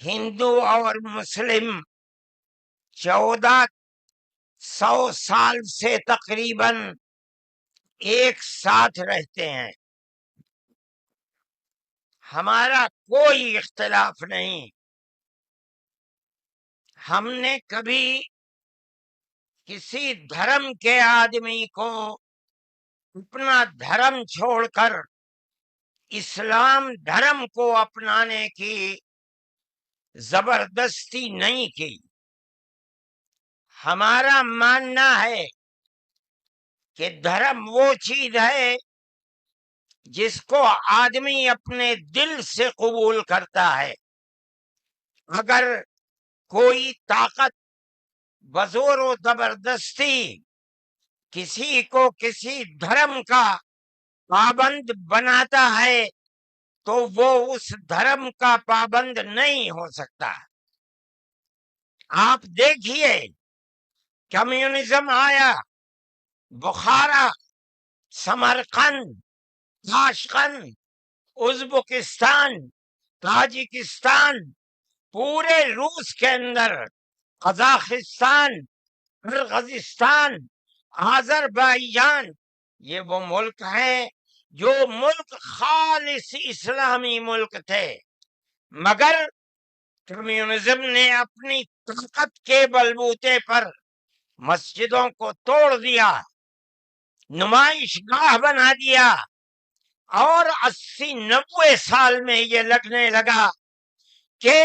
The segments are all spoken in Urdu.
ہندو اور مسلم 1400 سال سے تقریباً ایک ساتھ رہتے ہیں. ہمارا کوئی اختلاف نہیں. ہم نے کبھی کسی دھرم کے آدمی کو اپنا دھرم چھوڑ کر اسلام دھرم کو اپنانے کی زبردستی نہیں کی. ہمارا ماننا ہے کہ دھرم وہ چیز ہے جس کو آدمی اپنے دل سے قبول کرتا ہے. اگر کوئی طاقت بزور و زبردستی کسی کو کسی دھرم کا پابند بناتا ہے تو وہ اس دھرم کا پابند نہیں ہو سکتا. آپ دیکھیے کمیونزم آیا، بخارا، سمرقند، تاشقند، ازبکستان، تاجکستان، پورے روس کے اندر، قزاقستان، قرغیزستان، آذربائیجان، یہ وہ ملک ہیں جو ملک خالص اسلامی ملک تھے، مگر کمیونزم نے اپنی طاقت کے بلبوتے پر مسجدوں کو توڑ دیا، نمائش گاہ بنا دیا، اور 80-90 سال میں یہ لگنے لگا کہ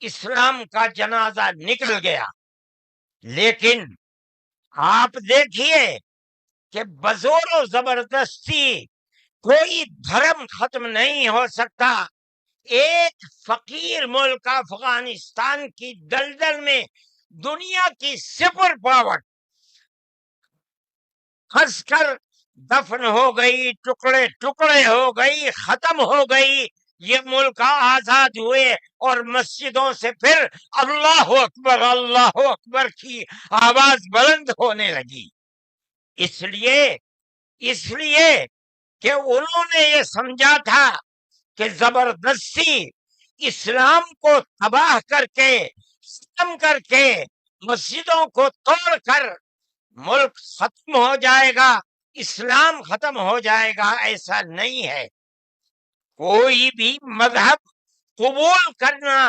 اسلام کا جنازہ نکل گیا. لیکن آپ دیکھیے کہ بزور و زبردستی کوئی دھرم ختم نہیں ہو سکتا. ایک فقیر ملک افغانستان کی دلدل میں دنیا کی سپر پاور پھنس کر دفن ہو گئی، ٹکڑے ٹکڑے ہو گئی، ختم ہو گئی. یہ ملک آزاد ہوئے اور مسجدوں سے پھر اللہ اکبر کی آواز بلند ہونے لگی. اس لیے کہ انہوں نے یہ سمجھا تھا کہ زبردستی اسلام کو تباہ کر کے، ختم کر کے، مسجدوں کو توڑ کر ملک ختم ہو جائے گا، اسلام ختم ہو جائے گا. ایسا نہیں ہے. کوئی بھی مذہب قبول کرنا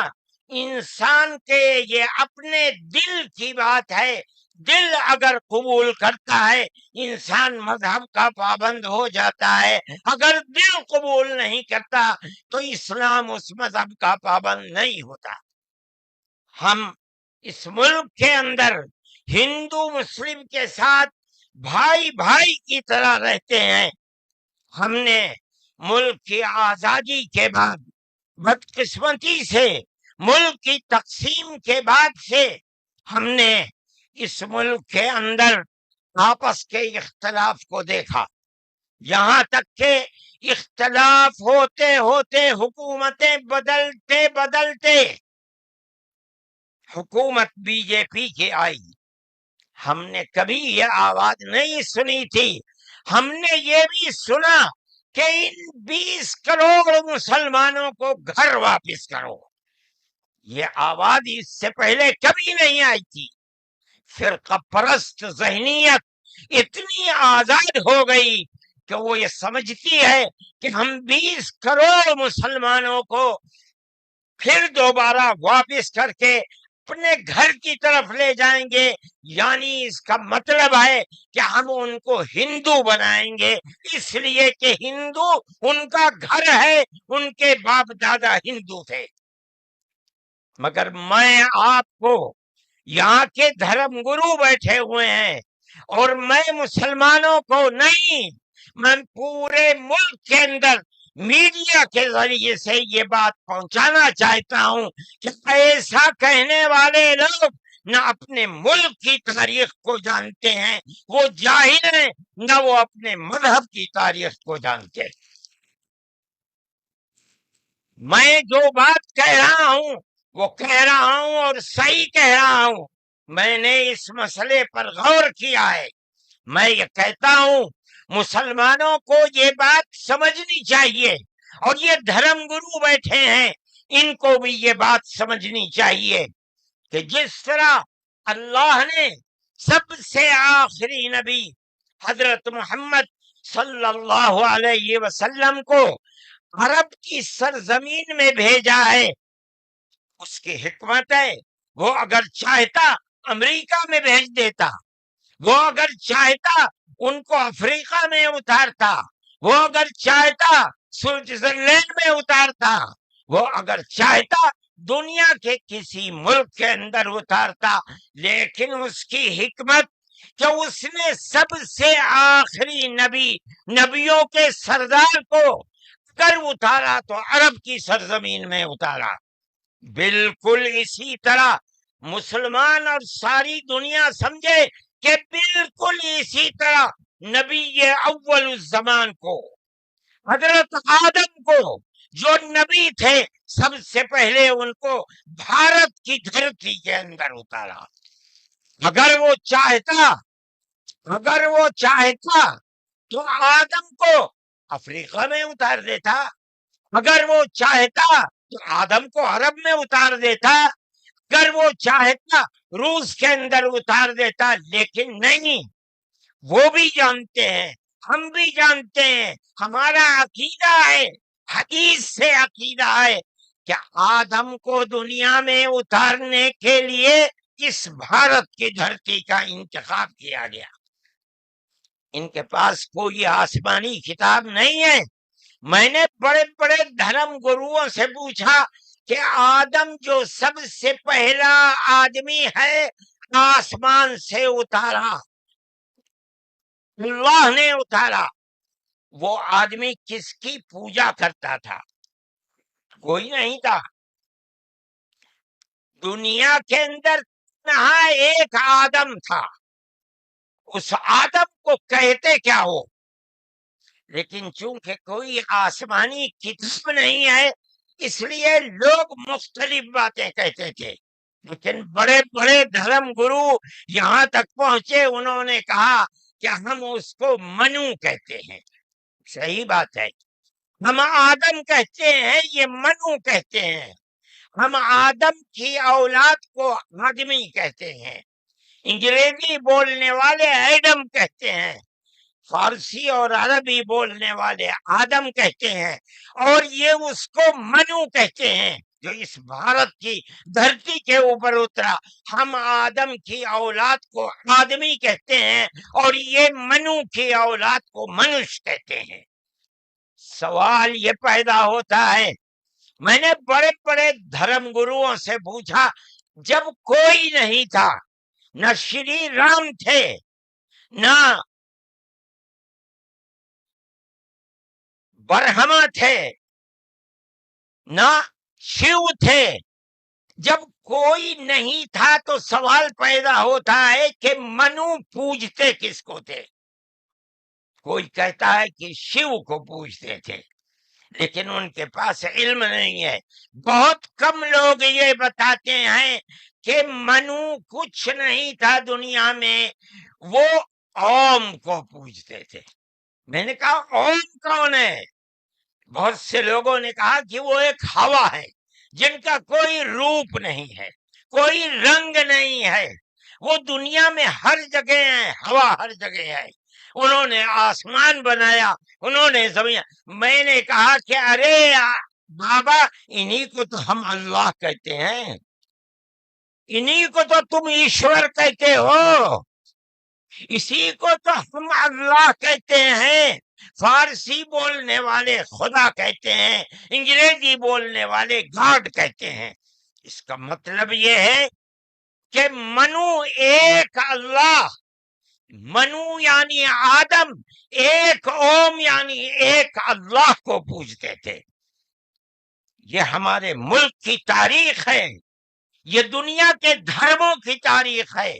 انسان کے یہ اپنے دل کی بات ہے. دل اگر قبول کرتا ہے انسان مذہب کا پابند ہو جاتا ہے. اگر دل قبول نہیں کرتا تو اسلام اس مذہب کا پابند نہیں ہوتا. ہم اس ملک کے اندر ہندو مسلم کے ساتھ بھائی بھائی کی طرح رہتے ہیں. ہم نے ملک کی آزادی کے بعد بدقسمتی سے ملک کی تقسیم کے بعد سے ہم نے اس ملک کے اندر آپس کے اختلاف کو دیکھا. یہاں تک کہ اختلاف ہوتے ہوتے حکومتیں بدلتے حکومت بی جے پی کی آئی. ہم نے کبھی یہ آواز نہیں سنی تھی. ہم نے یہ بھی سنا کہ ان 20 کروڑ مسلمانوں کو گھر واپس کرو. یہ آواز اس سے پہلے کبھی نہیں آئی تھی. فرقہ پرست ذہنیت اتنی آزاد ہو گئی کہ وہ یہ سمجھتی ہے کہ ہم 20 کروڑ مسلمانوں کو پھر دوبارہ واپس کر کے اپنے گھر کی طرف لے جائیں گے. یعنی اس کا مطلب ہے کہ ہم ان کو ہندو بنائیں گے، اس لیے کہ ہندو ان کا گھر ہے، ان کے باپ دادا ہندو تھے. مگر میں آپ کو یہاں کے دھرم گرو بیٹھے ہوئے ہیں اور میں مسلمانوں کو نہیں، میں پورے ملک کے اندر میڈیا کے ذریعے سے یہ بات پہنچانا چاہتا ہوں کہ ایسا کہنے والے لوگ نہ اپنے ملک کی تاریخ کو جانتے ہیں، وہ جاہل ہیں، نہ وہ اپنے مذہب کی تاریخ کو جانتے ہیں. میں جو بات کہہ رہا ہوں وہ کہہ رہا ہوں اور صحیح کہہ رہا ہوں. میں نے اس مسئلے پر غور کیا ہے. میں یہ کہتا ہوں مسلمانوں کو یہ بات سمجھنی چاہیے. اور یہ دھرم گرو بیٹھے ہیں ان کو بھی یہ بات سمجھنی چاہیے کہ جس طرح اللہ نے سب سے آخری نبی حضرت محمد صلی اللہ علیہ وسلم کو عرب کی سرزمین میں بھیجا ہے، اس کی حکمت ہے، وہ اگر چاہتا امریکہ میں بھیج دیتا، وہ اگر چاہتا ان کو افریقہ میں اتارتا، وہ اگر چاہتا سوئٹزرلینڈ میں اتارتا، وہ اگر چاہتا دنیا کے کسی ملک کے اندر اتارتا، لیکن اس کی حکمت کہ اس نے سب سے آخری نبیوں کے سردار کو اگر اتارا تو عرب کی سرزمین میں اتارا۔ بالکل اسی طرح مسلمان اور ساری دنیا سمجھے کہ بالکل اسی طرح نبی اول الزمان کو، حضرت آدم کو جو نبی تھے، سب سے پہلے ان کو بھارت کی دھرتی کے اندر اتارا۔ اگر وہ چاہتا تو آدم کو افریقہ میں اتار دیتا، اگر وہ چاہتا تو آدم کو عرب میں اتار دیتا، اگر وہ چاہتا روس کے اندر اتار دیتا، لیکن نہیں۔ وہ بھی جانتے ہیں، ہم بھی جانتے ہیں، ہمارا عقیدہ ہے، حدیث سے عقیدہ ہے کہ آدم کو دنیا میں اتارنے کے لیے اس بھارت کی دھرتی کا انتخاب کیا گیا۔ ان کے پاس کوئی آسمانی کتاب نہیں ہے۔ میں نے بڑے بڑے دھرم گروؤں سے پوچھا کہ آدم جو سب سے پہلا آدمی ہے آسمان سے اتارا، اللہ نے اتارا، وہ آدمی کس کی پوجا کرتا تھا؟ کوئی نہیں تھا دنیا کے اندر، نہ ایک آدم تھا۔ اس آدم کو کہتے کیا ہو؟ لیکن چونکہ کوئی آسمانی کتاب نہیں ہے، اس لیے لوگ مختلف باتیں کہتے تھے۔ لیکن بڑے بڑے دھرم گرو یہاں تک پہنچے، انہوں نے کہا کہ ہم اس کو منو کہتے ہیں۔ صحیح بات ہے، ہم آدم کہتے ہیں، یہ منو کہتے ہیں۔ ہم آدم کی اولاد کو آدمی کہتے ہیں، انگریزی بولنے والے ایڈم کہتے ہیں، فارسی اور عربی بولنے والے آدم کہتے ہیں، اور یہ اس کو منو کہتے ہیں جو اس بھارت کی دھرتی کے اوپر اترا۔ ہم آدم کی اولاد کو آدمی کہتے ہیں اور یہ منو کی اولاد کو منش کہتے ہیں۔ سوال یہ پیدا ہوتا ہے، میں نے بڑے بڑے دھرم گروؤں سے پوچھا، جب کوئی نہیں تھا، نہ شری رام تھے، نہ برہما تھے، نہ شیو تھے، جب کوئی نہیں تھا تو سوال پیدا ہوتا ہے کہ منو پوجتے کس کو تھے؟ کوئی کہتا ہے کہ شیو کو پوجتے تھے، لیکن ان کے پاس علم نہیں ہے۔ بہت کم لوگ یہ بتاتے ہیں کہ منو کچھ نہیں تھا دنیا میں، وہ اوم کو پوجتے تھے۔ میں نے کہا اوم کون ہے؟ بہت سے لوگوں نے کہا کہ وہ ایک ہوا ہے جن کا کوئی روپ نہیں ہے، کوئی رنگ نہیں ہے، وہ دنیا میں ہر جگہ ہے، ہوا ہر جگہ ہے۔ انہوں نے آسمان بنایا، انہوں نے زمین۔ میں نے کہا کہ ارے بابا، انہی کو تو ہم اللہ کہتے ہیں، انہی کو تو تم ایشور کہتے ہو، اسی کو تو ہم اللہ کہتے ہیں۔ فارسی بولنے والے خدا کہتے ہیں، انگریزی بولنے والے گاڈ کہتے ہیں۔ اس کا مطلب یہ ہے کہ منو ایک اللہ، منو یعنی آدم، ایک اوم یعنی ایک اللہ کو پوجتے تھے۔ یہ ہمارے ملک کی تاریخ ہے، یہ دنیا کے دھرموں کی تاریخ ہے۔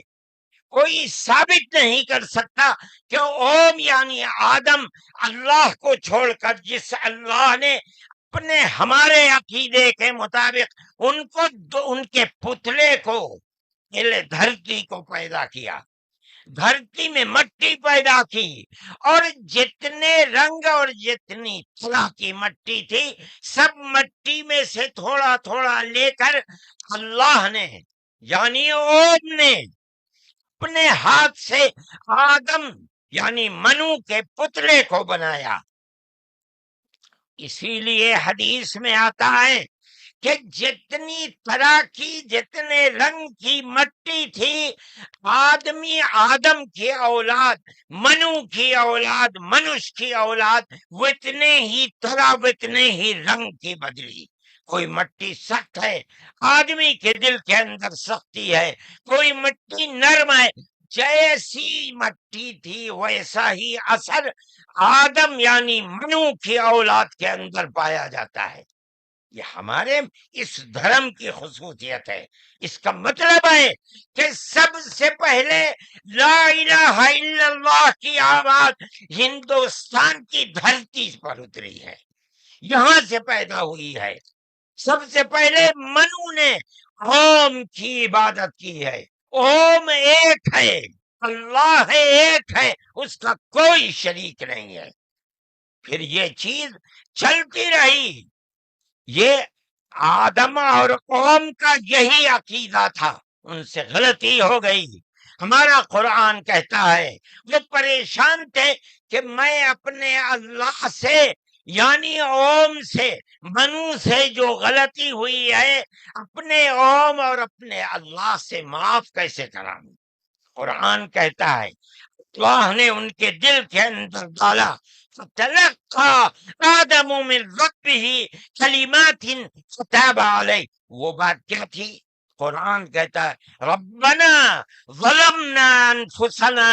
کوئی ثابت نہیں کر سکتا کہ اوم یعنی آدم اللہ کو چھوڑ کر جس اللہ نے اپنے ہمارے عقیدے کے مطابق ان کے پتلے کو دھرتی کو پیدا کیا، دھرتی میں مٹی پیدا کی، اور جتنے رنگ اور جتنی طرح کی مٹی تھی سب مٹی میں سے تھوڑا تھوڑا لے کر اللہ نے یعنی اوم نے اپنے ہاتھ سے آدم یعنی منو کے پتلے کو بنایا۔ اسی لیے حدیث میں آتا ہے کہ جتنی طرح کی جتنے رنگ کی مٹی تھی، آدم کی اولاد، منو کی اولاد، منش کی اولاد اتنے ہی طرح اتنے ہی رنگ کی بدلی۔ کوئی مٹی سخت ہے، آدمی کے دل کے اندر سختی ہے، کوئی مٹی نرم ہے، جیسی مٹی تھی ویسا ہی اثر آدم یعنی منو کی اولاد کے اندر پایا جاتا ہے۔ یہ ہمارے اس دھرم کی خصوصیت ہے۔ اس کا مطلب ہے کہ سب سے پہلے لا الہ الا اللہ کی آواز ہندوستان کی دھرتی پر اتری ہے، یہاں سے پیدا ہوئی ہے۔ سب سے پہلے منو نے اوم کی عبادت کی ہے۔ اوم ایک ہے، اللہ ایک ہے، اس کا کوئی شریک نہیں ہے۔ پھر یہ چیز چلتی رہی۔ یہ آدم اور قوم کا یہی عقیدہ تھا، ان سے غلطی ہو گئی۔ ہمارا قرآن کہتا ہے وہ پریشان تھے کہ میں اپنے اللہ سے یعنی اوم سے منو سے جو غلطی ہوئی ہے اپنے اوم اور اپنے اللہ سے معاف کیسے کراؤں۔ قرآن کہتا ہے اللہ نے ان کے دل کے اندر ڈالا، فتلقى آدم من ربه کلمات فتاب علیہ۔ وہ بات کیا تھی؟ قرآن کہتا ہے ربنا ظلمنا انفسنا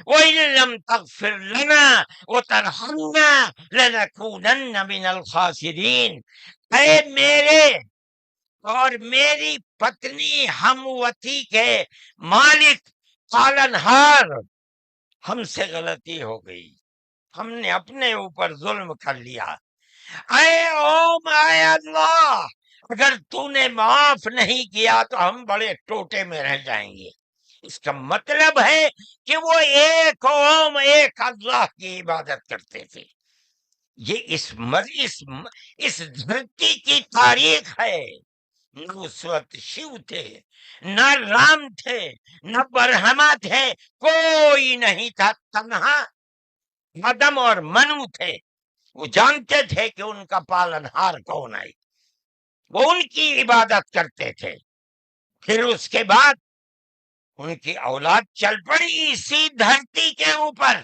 وإن لم تغفر لنا وترحمنا لنكونن من الخاسرین۔ اے میرے اور میری پتنی ہم وطی کے مالک پالنہار، ہم سے غلطی ہو گئی، ہم نے اپنے اوپر ظلم کر لیا۔ اے اوم، اے اللہ، اگر تو نے معاف نہیں کیا تو ہم بڑے ٹوٹے میں رہ جائیں گے۔ اس کا مطلب ہے کہ وہ ایک اوم ایک اللہ کی عبادت کرتے تھے۔ یہ اس دھرتی کی تاریخ ہے۔ نہ اس وقت شیو تھے، نہ رام تھے، نہ برہما تھے، کوئی نہیں تھا، تنہا آدم اور منو تھے۔ وہ جانتے تھے کہ ان کا پالنہار کون ہے، وہ ان کی عبادت کرتے تھے۔ پھر اس کے بعد ان کی اولاد چل پڑی اسی دھرتی کے اوپر،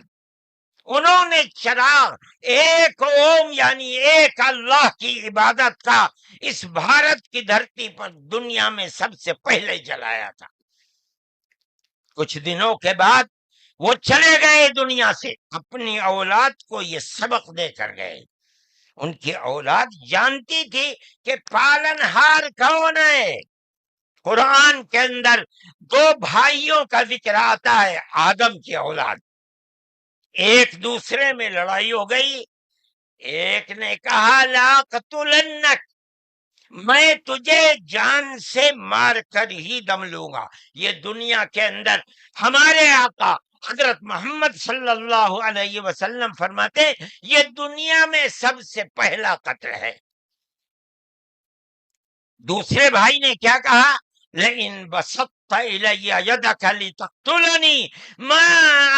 انہوں نے چراغ ایک اوم یعنی ایک اللہ کی عبادت کا اس بھارت کی دھرتی پر دنیا میں سب سے پہلے جلایا تھا۔ کچھ دنوں کے بعد وہ چلے گئے دنیا سے، اپنی اولاد کو یہ سبق دے کر گئے۔ ان کی اولاد جانتی تھی کہ پالنہار کون ہے۔ قرآن کے اندر دو بھائیوں کا ذکر آتا ہے، آدم کی اولاد، ایک دوسرے میں لڑائی ہو گئی۔ ایک نے کہا لا قتلنک، میں تجھے جان سے مار کر ہی دم لوں گا۔ یہ دنیا کے اندر ہمارے آقا حضرت محمد صلی اللہ علیہ وسلم فرماتے یہ دنیا میں سب سے پہلا قتل ہے۔ دوسرے بھائی نے کیا کہا؟ لئن بسطت الی یدک لتقتلنی ما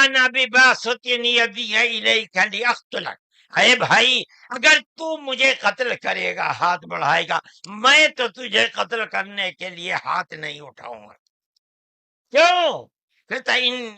انا بباسط یدی الیک لاقتلک۔ اے بھائی، اگر تو مجھے قتل کرے گا، ہاتھ بڑھائے گا، میں تو تجھے قتل کرنے کے لیے ہاتھ نہیں اٹھاؤں گا۔ کیوں؟ کہتا ان